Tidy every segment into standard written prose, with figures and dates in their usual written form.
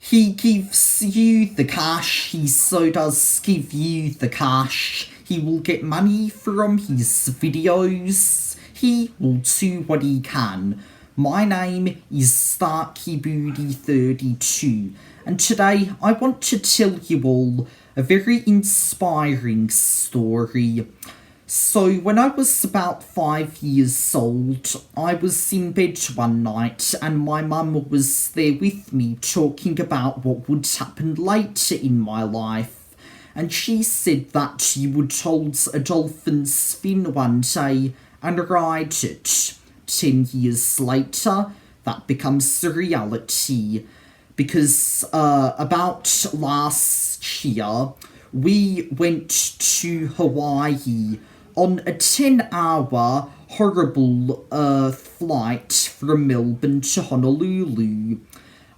He gives you the cash, he so does give you the cash. He will get money from his videos. He will do what he can. My name is StarkyBooty32, and today I want to tell you all a very inspiring story. So, when I was about 5 years old, I was in bed one night and my mum was there with me talking about what would happen later in my life. And she said that you would hold a dolphin's fin one day and ride it. 10 years later, that becomes a reality. Because about last year, we went to Hawaii on a 10-hour horrible flight from Melbourne to Honolulu.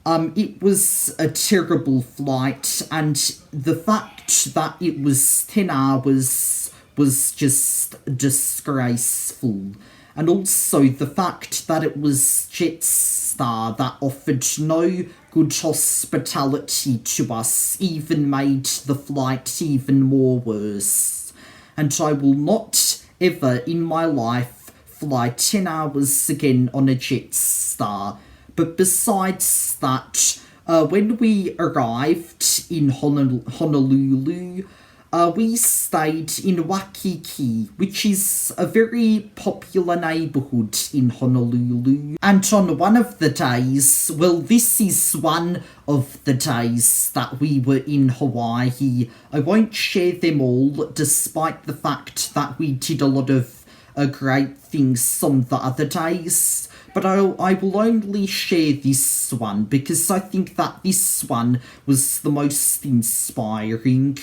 It was a terrible flight, and the fact that it was 10 hours was just disgraceful. And also the fact that it was Jetstar that offered no good hospitality to us even made the flight even more worse. And I will not ever in my life fly 10 hours again on a Jetstar. But besides that, when we arrived in Honolulu, we stayed in Waikiki, which is a very popular neighbourhood in Honolulu. And on one of the days, well, this is one of the days that we were in Hawaii. I won't share them all, despite the fact that we did a lot of great things on the other days. But I will only share this one, because I think that this one was the most inspiring.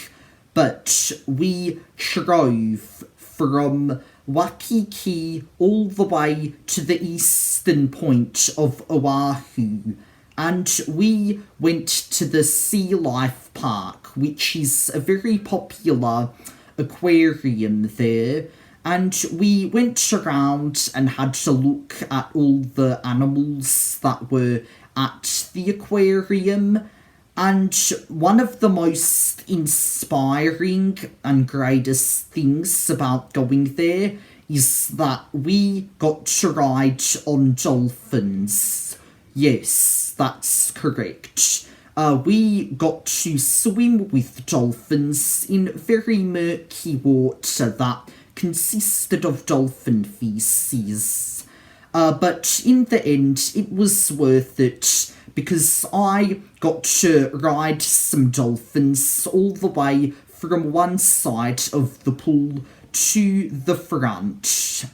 But we drove from Waikiki all the way to the eastern point of Oahu, and we went to the Sea Life Park, which is a very popular aquarium there, and we went around and had to look at all the animals that were at the aquarium. And one of the most inspiring and greatest things about going there is that we got to ride on dolphins. Yes, that's correct. We got to swim with dolphins in very murky water that consisted of dolphin feces. But in the end, it was worth it, because I got to ride some dolphins all the way from one side of the pool to the front.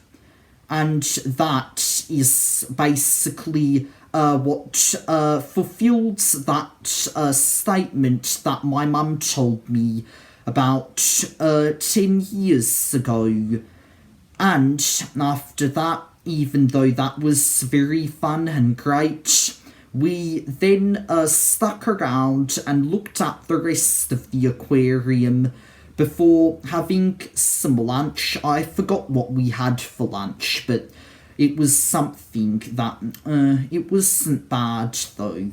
And that is basically what fulfilled that statement that my mum told me about 10 years ago. And after that, even though that was very fun and great, we then stuck around and looked at the rest of the aquarium before having some lunch. I forgot what we had for lunch, but it was something that, it wasn't bad though.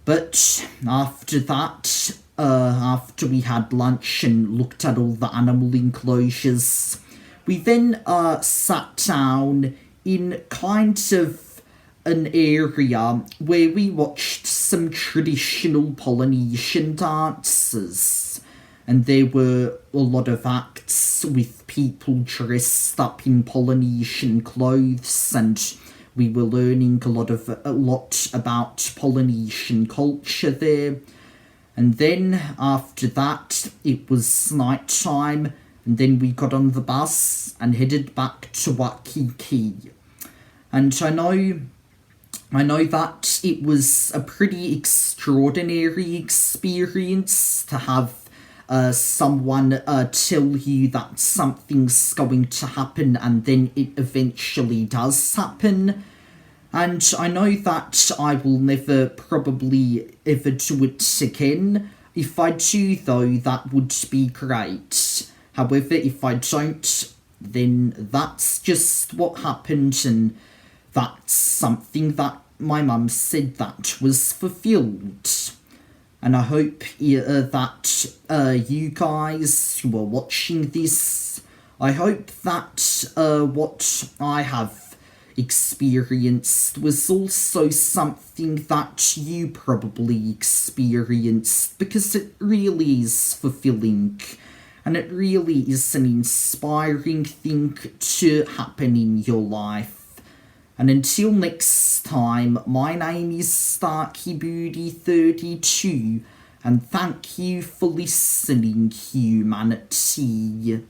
But after that, after we had lunch and looked at all the animal enclosures, we then sat down in kind of an area where we watched some traditional Polynesian dances, and there were a lot of acts with people dressed up in Polynesian clothes, and we were learning a lot about Polynesian culture there. And then after that, it was night time, and then we got on the bus and headed back to Waikiki. And I know that it was a pretty extraordinary experience to have someone tell you that something's going to happen and then it eventually does happen. And I know that I will never probably ever do it again. If I do, though, that would be great. However, if I don't, then that's just what happened, and that's something that my mum said that was fulfilled. And I hope that you guys who are watching this, I hope that what I have experienced was also something that you probably experienced, because it really is fulfilling and it really is an inspiring thing to happen in your life. And until next time, my name is StarkyBooty32, and thank you for listening, humanity.